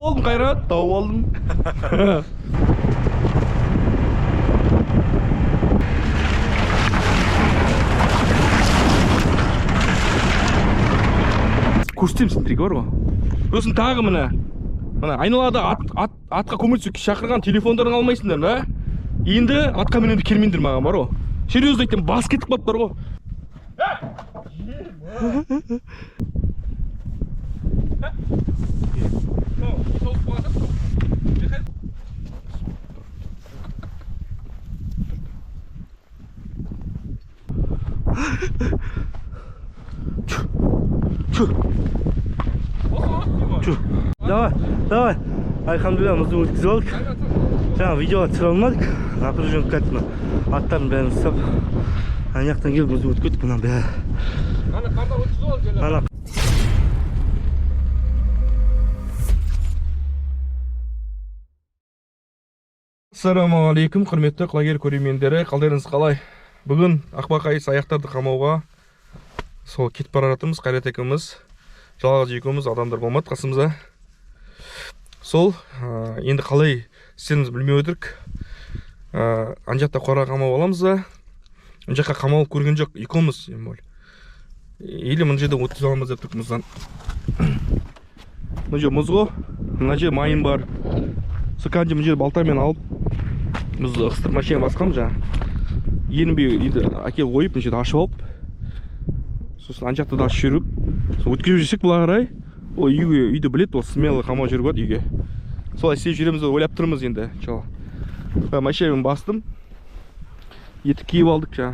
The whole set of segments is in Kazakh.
Oldum Kayrat, tavuk oldum. Көрсетемін сендерге бар ғой. Сосын тағы міне айналада атқа көмектесуге шақырған телефондарын алмайсыңдар, да? Енді атқа мінуді келмеңдер маған, бар ғой. Серьезно айтам, бас кетіп қалыптар ғой. Чё? Давай. Альхамдулилlah, мұзды өткізіп алдық. Жаңа видеоға түсіре алмадық. Напряжен кәттіні аттарын бәрін ұстап. Ана жақтан келіп мұзды өтіп кеттік. Мына бәрі. Ана қарда өткізіп алдық. Ана. Ассалаумағалейкум, құрметті құлагер көрермендері. Қалдарыңыз қалай? Бүгін ақбақай саяқтарды қамауға сол кетіп бара жатырмыз. Қайрат екеуміз, жалғыз екеуміз, адамдар болмады қасымызда. Сол енді қалай істерімізді білмей отырмыз. Ана жақта қора қамап аламыз да. Ана жаққа қамалып көрген жоқ, екеуміз. Или мына жерде өткізіп аламыз деп тұрмыз мұздан. Мына жер мұз ғой, мына жер майын бар. Сұқанды мына жерде балтамен алып, біз ықыстыр машина басқамыз жаңа. Енбей енді әкел қойып, мына жерде ашып алып. Сосын ана жақта да ашып жүріп, өткізіп жүрсек бұла қарай, ол үйді білет, ол смелый қамау жүріп үйге. Солай істеп жүреміз, ойлап тұрмыз енді. Машинамен бастым, етік киіп алдық жаңа.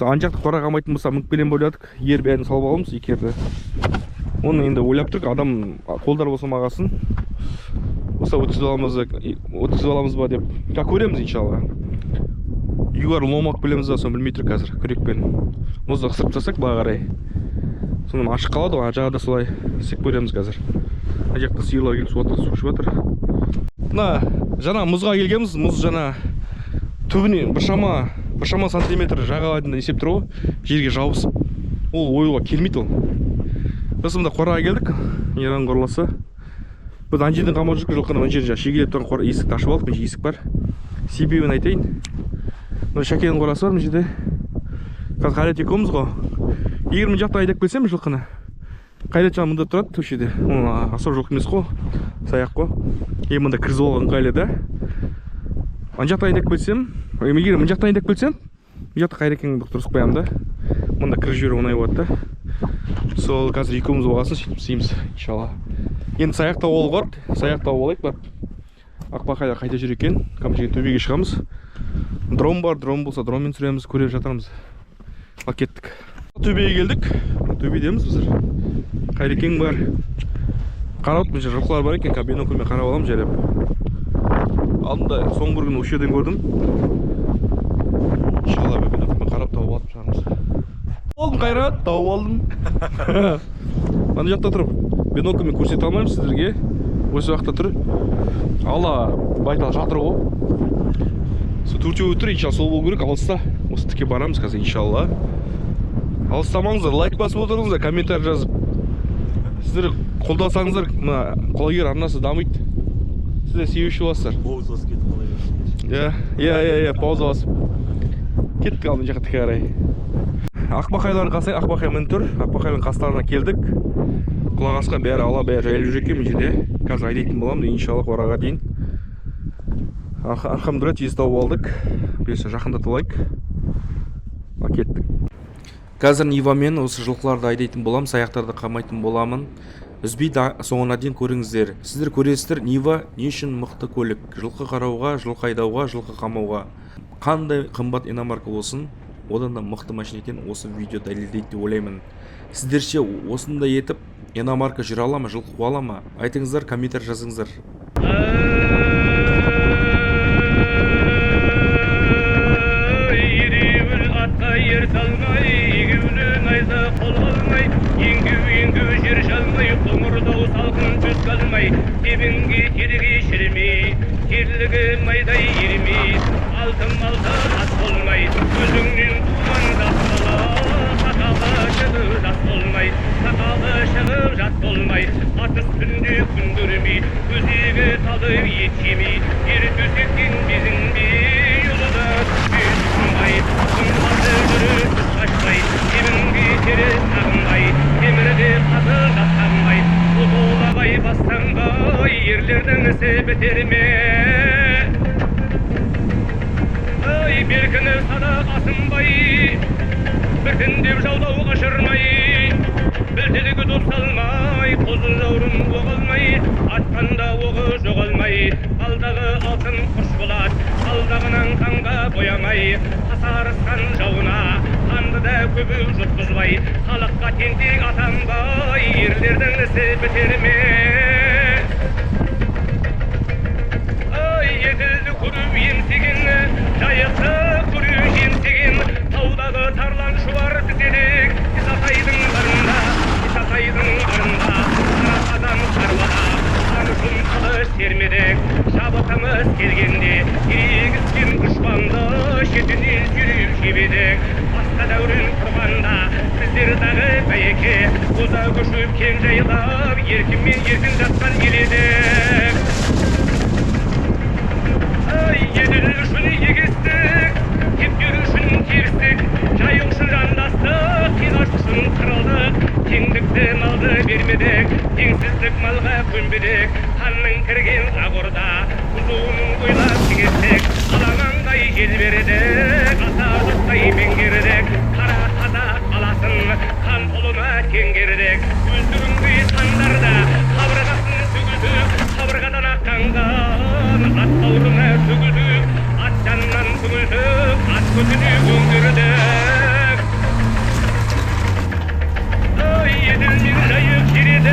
Ана жақта қора қамайтын болса мүкпелен бөледік, ер бәрін салып аламыз екерді. Оны енді ойлап тұрық, адам қолдар болса мағасын. Оса өткізіп аламыз ба деп. Көреміз иншалла. Үйгар ломақ білеміз да, соны білмей тұр қазір күрекпен. Мұзды қысырып тастасақ бұға қарай. Соны ашық қалады ғой, жағада солай істеп көреміз қазір. Ана жақта сиырлар келіп су ішіп жатыр. Мына жаңа мұзға келгенбіз, мұз жаңа түбіне біршама сантиметр жағалайтын есеп тұр ғой, жерге жабысып. Ол ойға келмейді ол. Біз мұнда қораға келдік, Еран қорласы. Біз ана жерден қамап жүрдік, жылқыны ана жерде шегелеп тұрған есікті ашып алдық, мына есік бар. Себебін айтайын. Мына Шәкенің қорасы бар мына жерде. Қазір Қайрат екеуміз ғой. Егер мына жақта айдап келсем жылқыны, Қайрат жаңа мұнда тұрады көшеде. Ол асау жылқы емес қой, саяқ қой. Мұнда кіргізіп алған ыңғайлы да. Ана жақта айдап келсем, егер мына жақта айдап келсем, мына жақта Қайрекеңді тұрысып қоямын да. Мұнда кіріп жіберу оңай болады да. Сол қазір екеуміз болғасын сөйтіп істейміз, иншалла. Енді саяқтау ол бар, саяқтау болайық бар. Ақбақайлар қайда жүр екен, кәмшіге төбеге шығамыз. Дрон бар, дрон болса дронмен түсіреміз, көріп жатармыз. Ал кеттік. Төбеге келдік, төбедеміз біздер. Қайрекең бар. Қарап, біз жылқылар бар екен, бинокльмен қарап аламыз жайлап. Алдында соңғы бір күн осы жерден көрдім. Иншалла бинокльмен қарап тауып алып шығармыз. Олдым Қайрат, тауып алдым. Ана жақта тұрып, бинокльмен көрсете алмаймын сіздерге. Осы уақытта тұр. Алла байтал жатыр ғой. Төртеуі тұр, иншалла сол болу керек. Алыста осы тіке барамыз қазір, иншалла. Алыстамаңыздар, лайк басып отырыңыздар, комментарий жазып. Сіздер қолдасаңыздар, мына құлагер арнасы дамиды. Сіздер сүйуші боласыздар. Пауза басып кетіп қалай. Иә, пауза басып. Кеттік алдын жаққа тіке қарай. Ақбақайларын қасай, ақбақай мін тұр. Ақбақайдың қастарына келдік. Құлақ асқан бәрі ала, бәрі жайлы жүр екен жерде. Қазір айдайтын боламын, иншалла қораға дейін. Алхамдулилlah, тез тауып алдық. Берсе жақындатып алайық. Кеттік. Қазір Нивамен осы жылқыларды айдайтын боламын, саяқтарды қамайтын боламын. Үзбей соңына дейін көріңіздер. Сіздер көресіздер, Нива не үшін мықты көлік? Жылқы қарауға, жылқы айдауға, жылқы қамауға. Қандай қымбат иномарка болсын, одан да мықты машина екенін осы видео дәлелдейді деп ойлаймын. Сіздерше осындай етіп иномарка жүре ала ма, жылқы қуа ала ма? Айтыңыздар, комментарий жазыңыздар. Тебінге терге шірмей, терлігі майдай ермей, алтын ас болмай, өзіңнен туған жас болмай, сақалы шығып жат болмай, ат үстінде күндірмей. алды ечеми ер төсектен безінбей ұлыды үйсінбай құмалды жүріп қашпай темінге тері сағынбай темірде қазылға қанбай ұлағай бастанбай ерлердің ісі бітер ме ай беркіні садақ асынбай біртіндеп жаулау қашырмай білтелігі доп салмай қозы жаурын оғалмай атқанда оғы жоғалмай алдағы алтын құш болады алдағынан қанға боямай қасарысқан жауына қанды да көбі жұтқызбай салыққа тентек атанбай ерлердің ісі бітер ме ай еділді көріп еңсеген жайықты көріп жемсеген таудағы тарлан шуар бізедік исатайдың барында қарақадан қаруада қан жұмсалы сермедік шабытымыз келгенде ерегіскен дұшпанды шетінен сүйреп жебедік басқа дәурен құрғанда біздер дағы бәйеке қоза көшіп кең жайлап еркінмен еркін жатқан ел едік ай еділ үшін егестік кептер үшін терістік жайық үшін жандастық қиғаш үшін қырылдық теңдікті малды бермедік теңсіздік малға көнбедік ханның кірген ақ орда бұзуының бойлап кеңестік аламандай жел бердік ата жұрттай меңгердік қара қазақ аласын қан ұлына теңгердік өздігіңдей сандарда қабырғасын төгілдік қабырғадан аққанған ат бауырына төгілдік ат жанынан көңілдік ат көтіне өңгердік еділмен жайық жереді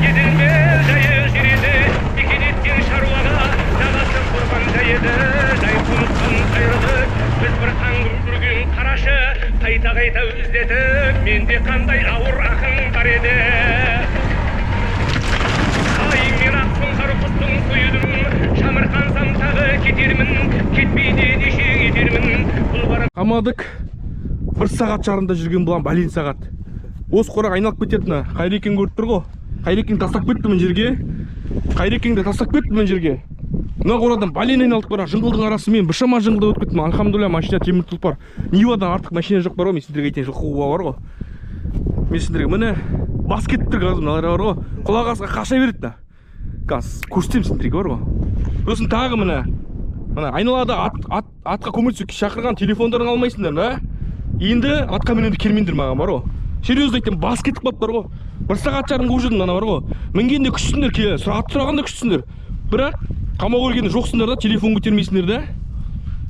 еділмен жайық жереді мекен еткен шаруаға жағасы құрбан жайеді жай қоныстан қайырдық біз бір қаңғып жүрген қарашы қайта іздетіп менде қандай ауыр ақын бар еді ай мен ақ сұңқар құстың сойыдым шамырқансам тағы кетермін кетпейді неше кетермін бұл бар қамадық 1 сағат жарымда жүрген болам бәлен сағат осы қораға айналып кететіні Қайрекең көріп тұр ғой Қайрекең тастап кетті мына жерге Қайрекеңді тастап кетті мына жерге мына қорадан бәлен айналдық бара жыңғылдың арасымен біршама жыңғылда өтіп кеттім альхамдулилля машина темір тұлпар Нивадан артық машина жоқ бар ғой мен сендерге айтайын жылқы қууға бар ғой мен сендерге міне бас кетіп тұр қазір мыналар бар ғой құлақ асқа қаша береді қазір көрсетемін сендерге бар ғой сосын тағы міне айналада атқа көмір түсуге шақырған телефондарын алмайсыңдар да енді атқа мінуді келмеңдер маған бар ғой серьезно айтамын бас кетіп қалып бар ғой 1 сағат жарым қуып жүрдім ана бар ғой мінгенде күштісіңдер сұрағанда күштісіңдер бірақ қамауға келгенде жоқсыңдар да телефон көтермейсіңдер да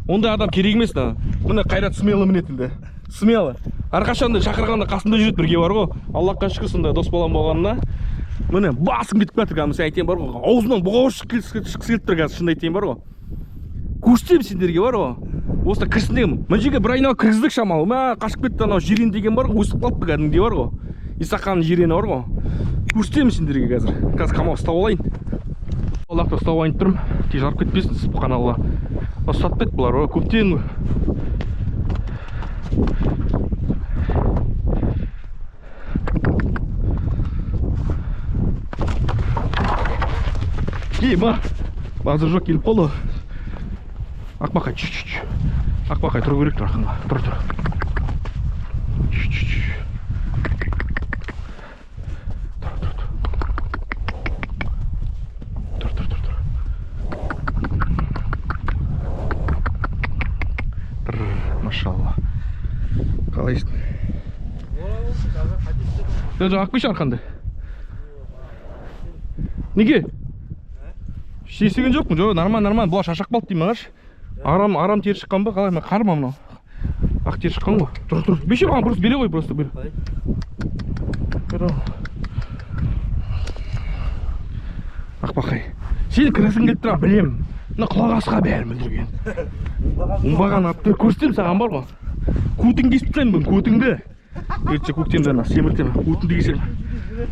ондай адам керек емес да міне Қайрат смело мінетін да смело әрқашанда шақырғанда қасында жүреді бірге бар ғой Аллахқа шүкір сондай дос балам болғанына міне басым кетіп жатыр қазір сен айтайын бар ғой аузынан бұғауы шыққысы келіп тұр қазір шынымды айтайын бар ғой көрсетемін сендерге бар ғой осында кірсін деген мына жерге бір айналып кіргіздік шамалы қашып кетті анау жирен деген бар ғой өсіп қалыпты кәдімгідей бар ғой Исақанның жирені бар ғой көрсетемін сендерге қазір қамау ұстап алайын Аллахты ұстап алайын тұрмын тез жарып кетпесін субханалла ұстатып кетті бұлар көптен ма базар жоқ келіп қалды Ақбақай Ақбақай тұру керек тұр ақынға тұр машалла қалайсың ақбиш арқанды неге шешеген жоқпын жоқ нормально бұлар шашақ қалды деймін ағаш арам тері шыққан ба қалай мен қарма мынау ақ тері шыққан ғой тұр беше маған просто бере ғой просто бер Ақбақай сені кіргісің келіп тұрған білемін мына құлақ асқа бәрі мүлдірген оңбаған атты көрсетемін саған бар ғой көтіңді кесіп тастаймын бүгін көтіңді ертең көктемде семіртемін көтіңді кесемін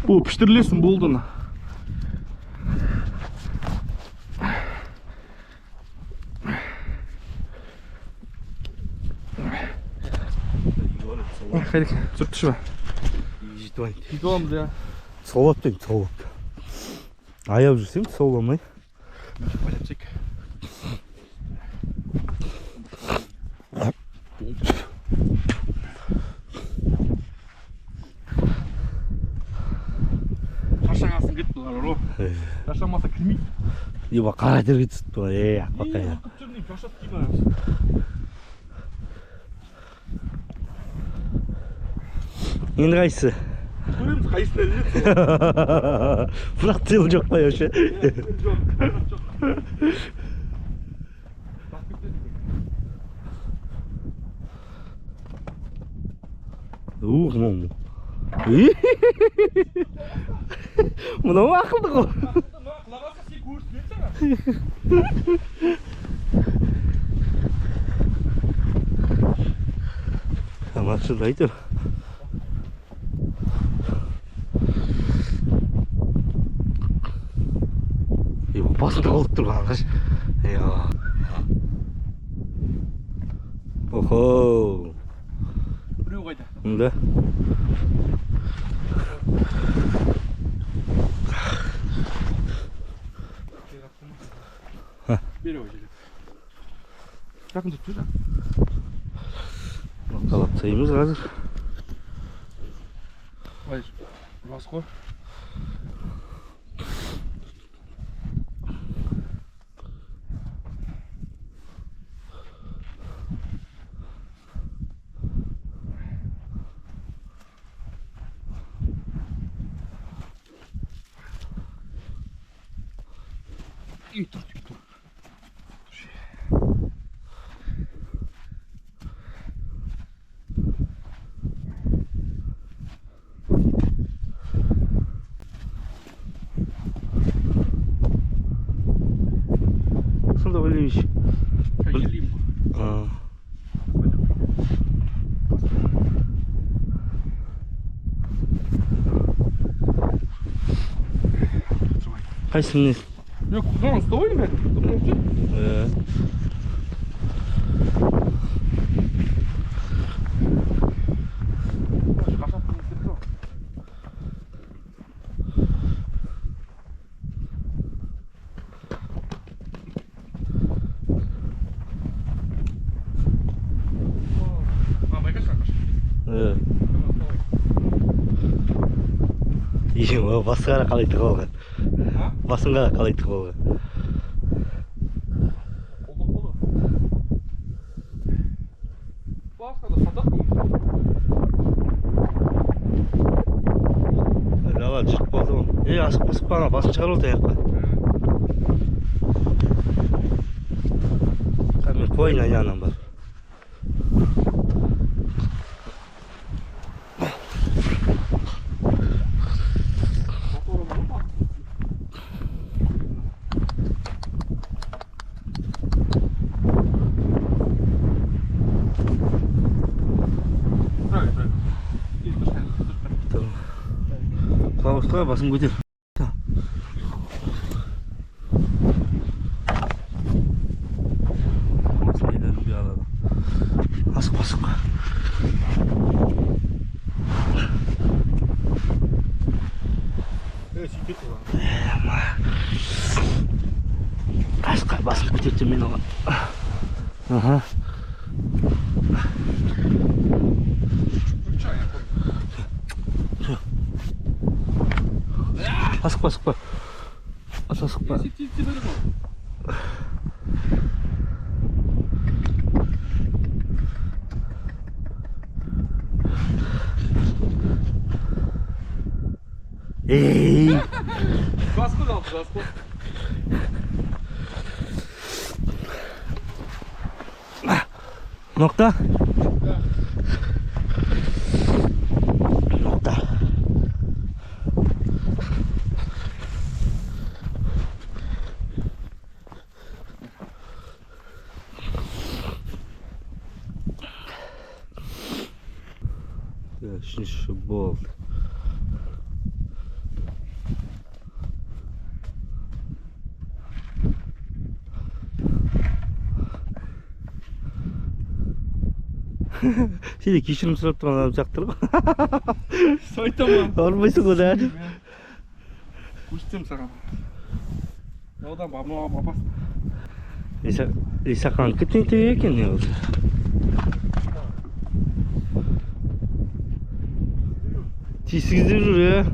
бұл піштірілесің болды Қайдек, сүртті ше ба? Жетіп аламыз, Саулап деймін, саулап. Аяп жүрсем, сауламай. Полетчик. Шаршағасын кетті бұлар. Шаршамаса кірмейді. 이거 가야 되겠어 또. 예, 아빠까지. 급전님 벼셨지만. енді қайсысы? көреміз қайсысына деді. бірақ тыйым жоқ па вообще? мынау мынау ақылды ғой. құлағаса сен көрсетпейді саған. Маршрут айтыр. басында қалып тұрған қаш. Охо. біреу қайда? Да. біреу қайда? жақын тұрып жүр. Қалап sayımız қазір. Hayır. Rас қой. İyi dur. Сонда ойлаймыш. Елеймін ғой. Қайсың не? Yok, kulağın stoğu mu? 이거 басыңа қалай тығып алған? Басыңа қалай тығып алған? Басқа да садақ деймін. Дала жұрт болды ғой. Асық бана басын шығарып отыр аяққа. Камер қойын айнанан бар. Құлауыстыға басын көтер. Асық басыққа. Асыққа басын көтерді мен оған. Асықпа. Асықпа. Ей! Басқа қалды, басқа. Нокта? Нокта. Үшінші болды. Сені кешірім сұрап тұрған адам жақтыр ғой. Сойта ма? Орынбайсың ғой дәл. Өстем саған. одан мынау апасы. Исақан кетіңтек екен не өзі. Тесігізде жүр, е?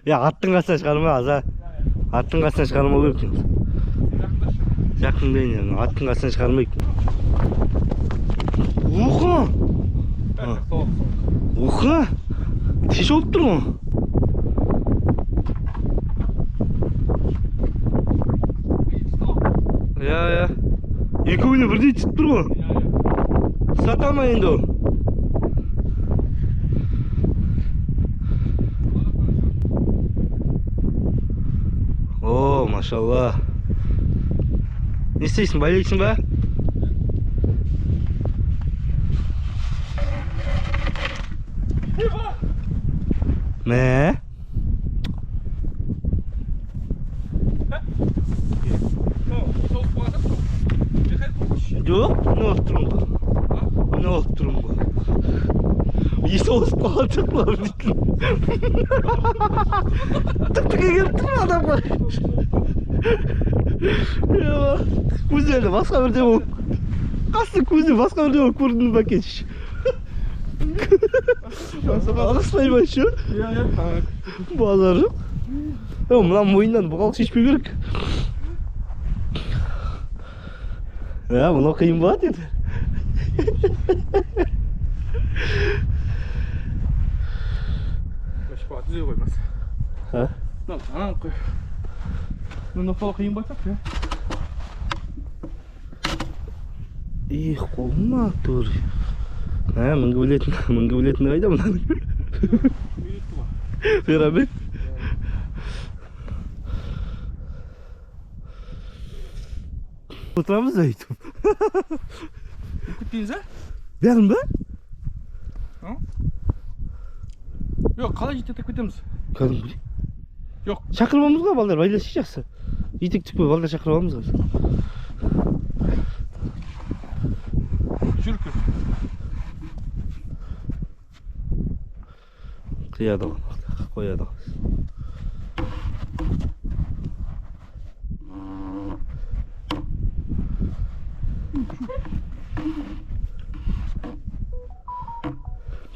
Ya аттың қасынан шығарма, аза. Аттың қасынан шығармау керек. Жақындайын, аттың қасынан шығармайды. Уха! Уха! Теш олып тұр ғой. Я. Екеуіне бірдей түсіп тұр ғой. Сата ма енді ол? О, машалла. Не істейсің, байлайсың ба? Мә? Жоқ, не олып тұрмын ғой. Не олып тұрмын ғой. Есі олып қалады ғой дейтін. Түптіге келіп тұр адамға. Көздерді басқа бірде болып. Қасы көзде басқа бірде болып көрдім ба кеш. Ағыспай ма шу? Базар жоқ. Мұнан мойындан бұғалық шешпей керек. Мұнау қиын болады еді. Түзе қоймас. Ха? Анан қой. Нұқталы қиын байтақ, я? Қолыма тұр. Мінгі білетін қайда мұнаның? Үйретті ба? Ферабе? Отырамыз да өйтіп. Күттейініз, ә? Бәрін ба? Жоқ, қалай жететіп кетеміз? Кәдімгі. Жоқ. Шақырмамыз ғой, балдар, байлашы жақсы. Етек түкпей, балдар шақырмамыз ғой. Жүркі. Қияды ғой, қояды ғой.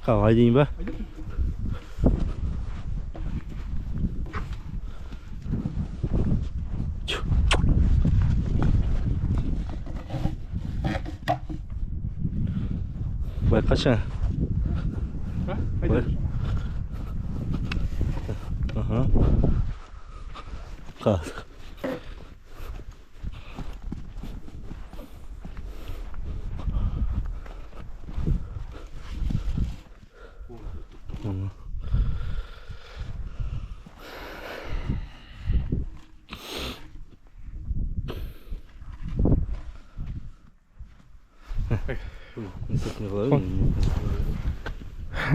Қалай дейін ба? Байқаша. Қайда? Қаз.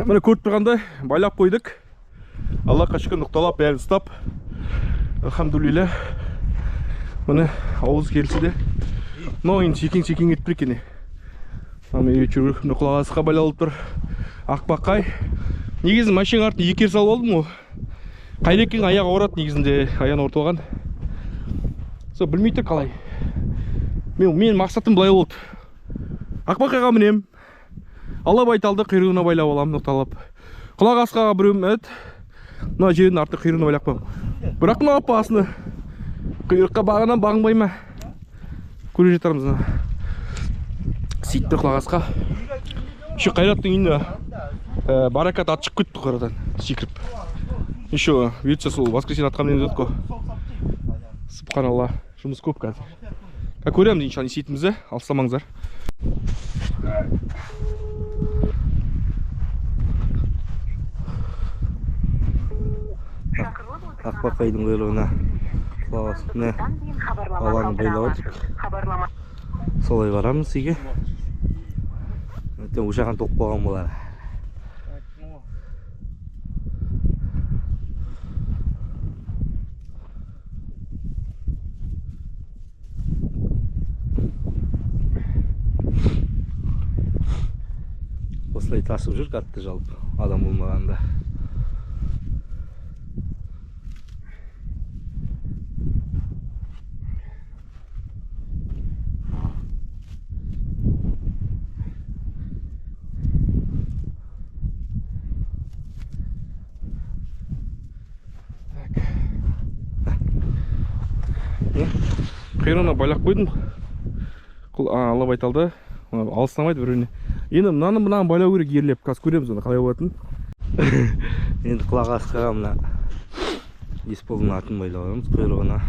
Міне көріп тұрғандай байлап қойдық. Аллахқа шүкір нұқталап бәрін ұстап. Алхамдулилля. Міне ауыз келсе де. Мынау енді секең етіп тұр екен. Міне жүріп нұқлағасыға байлалып тұр. Ақбақай. Негізі машина артын екер салып алдым ғой. Қайда екен аяғы ауырады негізінде, аяғын орталған. Сол білмей тұр қалай. Мен мақсатым былай болды. Ақбақайға мінем. Алла байталды құйрығына байлап аламын, нұқталап. Құлақ асқаға біреуім әд. Мына жердің арты құйрығына байлап қойым. Бірақ мына апасыны құйрыққа бағынан бағынбай ма? Көре жетармыз. Сейтті құлақ асқа. Еще Қайраттың үйінде баракат ат шығып кетті қорадан секіріп. Еще бұйыртса сол воскресенье атқа мінеміз өтті ғой. Субханалла, жұмыс көп қазір. Көреміз иншалла сейтімізді, алыстамаңыздар. Ақбақайдың құйрығына құлағасына алаңы байлап отырып. Солай барамыз үйге. Ошаған тоқ болған болар. осылай тасып жүр қатты жалпы адам болмағанда. Қайрана байлап қойдым. Алла байталды. Алыстамайды біреуіне. Енді мынаны байлау керек ерлеп. Қазір көреміз оны қалай болатынын. Енді құлақ астыға мына Есполдың атын байлап аламыз құйрығына.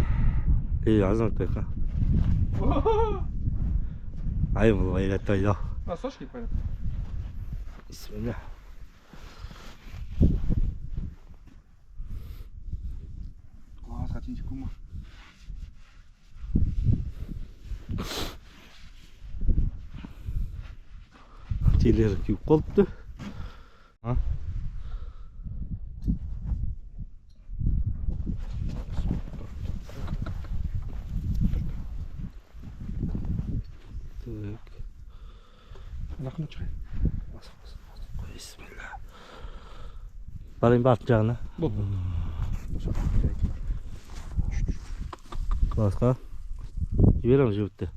Азамат байқа. Ай бұл байлатты байлау. Саш келіп байлап. Бисмилля. Құлағасқа тинтіп көма. Телері күйіп қалыпты. Рахмет шығай. Бисмилля. Барайын ба арт жағына. Болды. Класқа. Жібереміз жібітті.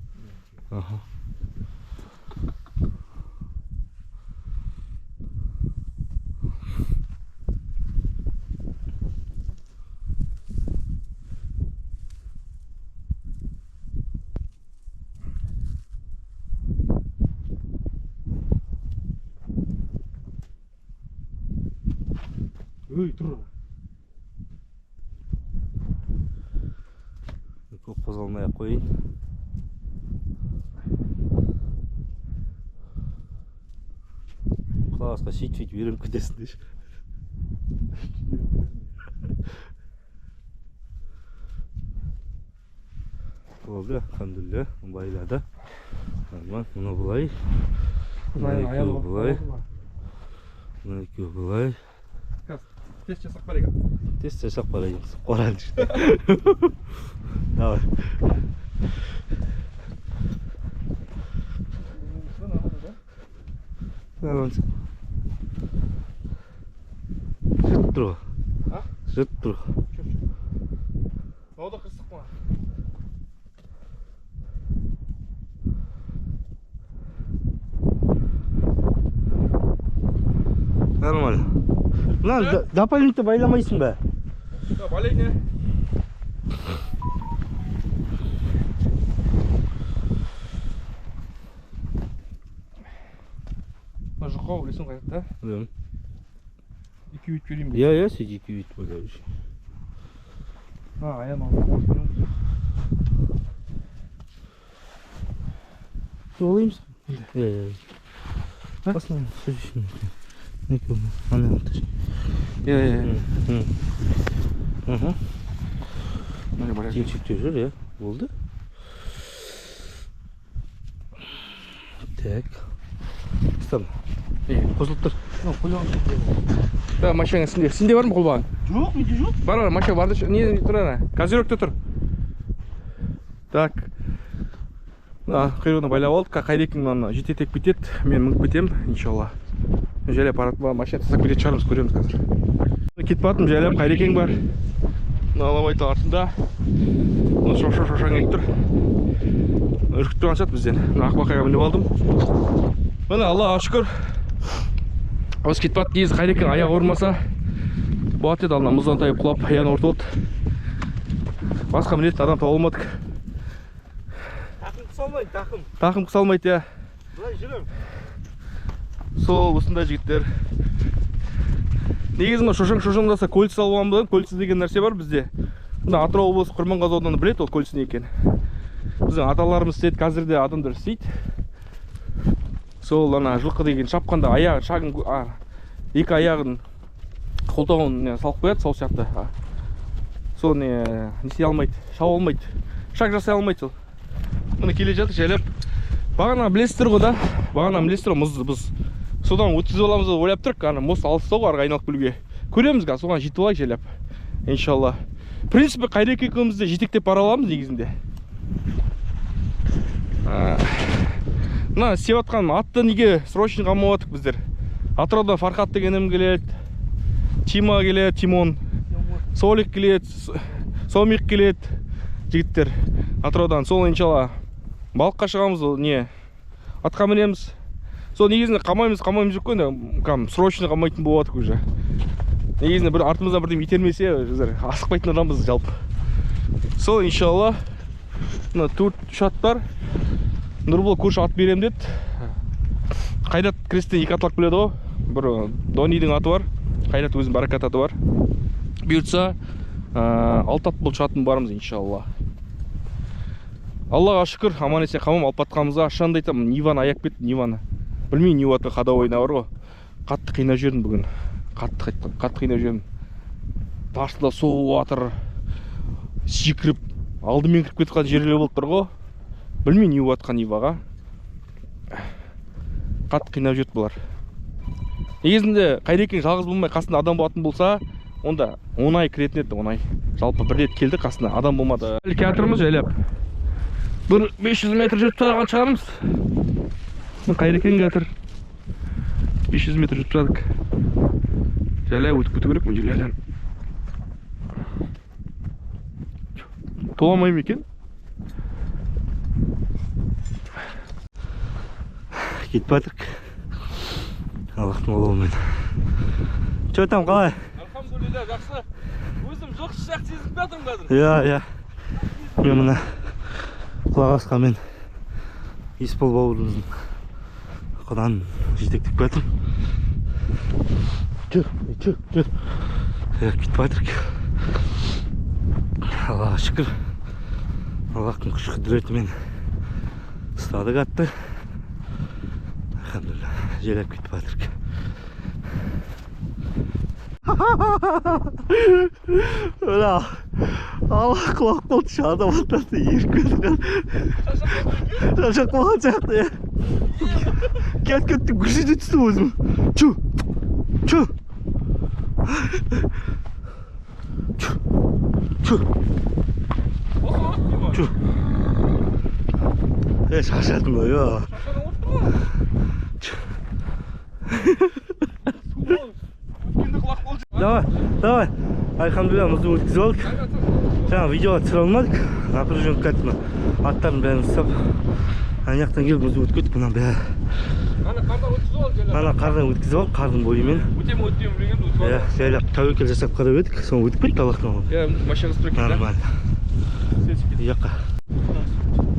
Өй, тұр. Көп қозғалмай ақ қойын. Класқа сөйтіп үйреніп кетесің деші. Болды, алхамдулилля, байлады. Нормально, мұны бұлай. Мұны екеуі бұлай. Мұны екеуі бұлай. Тест жасақ бар екен. Тест жасақ бар екен. Қоран жүр. Давай. Нормально. Жып тұр ғой. Жып тұр ғой. Ода қырсық ма? Нормально. Мына допальникті байламайсың ба? Байлай не? Жұқа ойлайсың қайықта? Білем. 2-3 көрейін бе? Я, сөйт 2-3 байлап жүр. Аян алып. Олаймыз? Я. Басынан сөйшін. Не көмі? Ана алтыш. Я. Теңшікте жүр, я. Болды. Так. Стан. Қосылып тұр. Да, машина сінде. Сінде бар ма қолбаған? Жоқ, менде жоқ. Бар, машина барды. Не тұр ана? Козыректе тұр. Так. Қиырғыны байлап алдық. Қайрекің жететек бітет. Мен мүңіп бітем, иншалла. Жайлап аппарат машина тасақ бітет шығарымыз, көреміз қазір. Кетіп батым, жайлап Қайрекең бар. Алабайты артында. Шошаң ек тұр. Үркіп тұрған сәт бізден. Ақбақайға мініп алдым. Міне, Аллаға шүкір. Осы кетіп бат дейіз Қайрекең аяқ ормаса. Бұғат еді, алына мұздан тайып құлап, аяғын орты болды. Басқа мінетін адам тауып алмадық. Тақым қысалмайды, тақым. Тақым қысалмайды, я. Бұлай жүрем. Сол, осындай жігіттер. Негізі шошаңдаса көлсіз алып аламын. Көлсіз деген нәрсе бар бізде. Атырау облысы Құрманғазы ауданында біледі ол көлсіз не екен. Біздің аталарымыз істейді, қазірде адамдар істейді. Сол жылқы деген шапқанда аяғын шағын екі аяғын қолтығын салып қояды, сол сияқты. Сол не істей алмайды, шау алмайды, шаг жасай алмайды сол. Мұны келе жатыр жайлап. Бағана білесіздер ғой да, бағана білесіздер ғой мұзды біз содан өткізіп аламыз деп ойлап тұрық, мост алыстау арға айналып келуге. Көреміз қазір, соған жетіп алайық жайлап. Иншалла. В принципе, Қайрек екеумізді жетектеп бара аламыз негізінде. Мына істеп атқан атты неге срочно қалмап жатық біздер. Атыраудан Фархат дегенім келеді, Тима келеді, Тимон, Солик келеді, Сомик келеді, жігіттер Атыраудан. Сол иншалла балыққа шығамыз, не атқа мінеміз. Сол негізінде қамаймыз жоқ қой, кәм срочно қамайтын болыватыр уже. Негізінде бір артымыздан бірден итермесе, асықпайтын адамбыз жалпы. Сол иншалла мына төрт шаттар Нұрбол көрші ат берем деді. Қайрат Крестен екі атлақ біледі ғой. Бір Донидің аты бар, Қайрат өзінің Баракат аты бар. Бұйыртса 6 ат бұл шатын барымыз иншалла. Аллаға шүкір, аман есен қамам алып батқанымызға. Шынымды айтамын, Ниваны аяп кетті, Ниваны. Білмеймін, Ниватқа қада ойна бар ғой. Қатты қинап жүрдім бүгін. Қатты қинап жүрдім. Таштыда соғып жатыр. Секіріп, алдымен кіріп кеткен жерлер болып тұр ғой. Білмеймін, Ниватқа Ниваға. Қатты қинап жүрді бұлар. Негізінде Қайрекен жалғыз болмай қасында адам болатын болса, онда оңай кіретін еді, оңай. Жалпы бір рет келді қасына, адам болмады. Әлі кеатырмыз жайлап. Бір 500 метр жүріп тұрған шығармыз. Қайрекен кеатыр. 500 метр жүріп тұрадық. Жайлап өтіп кету керек, бұл жерлерден. Толамай ма екен? Кетіп батырық. Аллахтың олауымен. Че там, қалай? Алхамдулилля, жақсы. Өзім жоқ шақ сезіп жатырмын қазір. Иә. Мен мына құлақ асқанмен Есбол бауырымыздың құдан жетектеп батырмын. Жүр. Кетіп батырық. Аллаға шүкір. Аллахтың күш құдіретімен ұстадық атты. Алхамдулилля, желеп кетіп батырық. Öyle Allah kulak kol dışarıda batladı yirkedi. Şaşak bakacaktı ya. Kettim kuşu tuttu özüm. Çu. Şaşırdım da ya. Давай. Альхамдулилля, мұзды өткізіп алдық. Жаңа видеоға түсіре алмадық. Напряженка кәдімгі аттарын бәрін ұстап. Аяқтан келіп мұзды өткіздік. Мұнан бәрі. Ана қардан өткізіп алдық, қардың бойымен. Өтем білген өтіп алдық. Жайлап тәуекел жасап қарап едік. Соны өтіп кетті Аллахтан. Машина стройки. Нормально.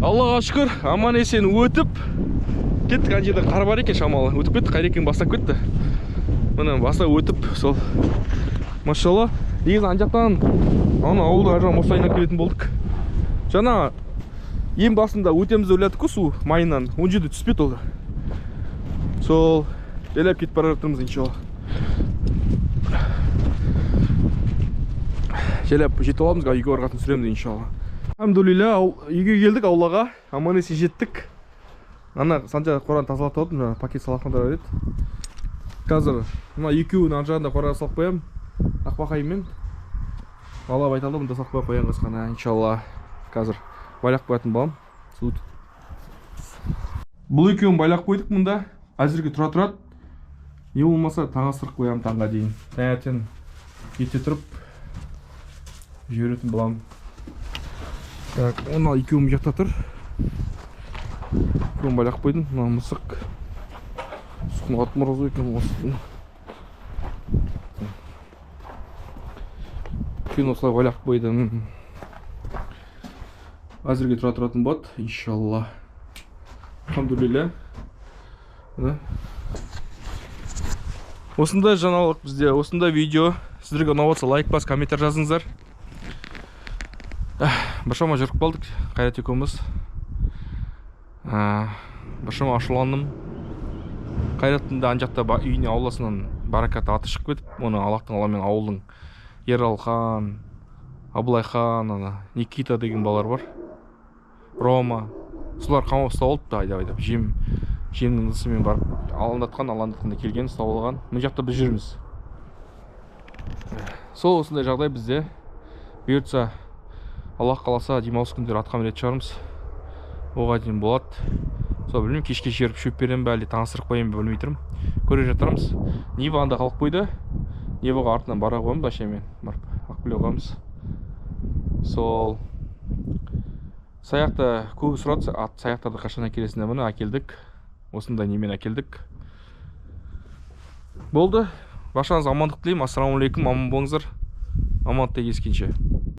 Аллаға шүкір, аман есен өтіп кеттік. Ана жерде қар бар екен шамалы. Өтіп кетті, Қайрекен бастап кетті. Мына баса өтіп, сол машалла. Негізі ана жақтан ана ауылдың ар жағынан мостайына келетін болдық. Жаңа ең басында өтеміз ойладық қой су майынан. 10 жерде түспеді ол. Сол елеп кетіп бара жатырмыз иншалла. Желеп жетіп аламыз, үйге барғатын сүреміз иншалла. Алхамдулилля, үйге келдік аулаға. Аман есен жеттік. Ана Санжа қораны тазалап алдым, пакет салақандыр еді. Қазір мына екеуін ар жағында қораға салып қоямын. Ақбақаймен Алла айталды, мұнда салып қоян қасқана иншалла. Қазір байлақ қоятын балам. Бұл екеуін байлақ қойдық мұнда. Әзірге тұрады. Не болмаса таң асырып қоямын таңға дейін. Таңертең ерте тұрып жүретін балам. Так, оны екеуім жақта тұр. Екеуін байлақ қойдым. Мына мысық. Сұқын атмырызу екен осыны. Кейін осылай байлақ қойдым. Әзірге тұратын болады, иншалла. Алхамдулилля. Осындай жаңалық бізде, осындай видео. Сіздерге ұнап отса лайк бас, комментар жазыңыздар. Біршама жүріп қалдық, Қайрат екеуміз. Біршама ашуландым. Қайраттың да анжақта үйіне ауласынан Баракат аты шығып кетіп, оны Аллахтың Алламен ауылдың Ералхан, Абылайхан, Никита деген балалар бар. Рома. Солар қамап ұстап алыпты, айдап. Жемнің ысымен барып аландатқанда келген, ұстап алған. Мұн жақта біз жүрміз. Сол осындай жағдай бізде. Бұйыртса, Аллах қаласа демалыс күндері атқа мінетін шығармыз. Оған дейін болады. сол білмеймін, кешке жіберіп шөп берем бе әлде таңсырып қояйын ба білмей тұрмын. Көре жатармыз. Нива анда қалып қойды. Ниваға артынан бара қоямыз ашамен барып алып келе қоямыз. Сол саяқты көбі сұрады, саяқтарды қашан әкелесіңдер? Мұны әкелдік. Осындай немен әкелдік. Болды. Баршаңызға амандық тілеймін. Ассаламу алейкум. Аман болыңыздар. Амандықта кездескенше.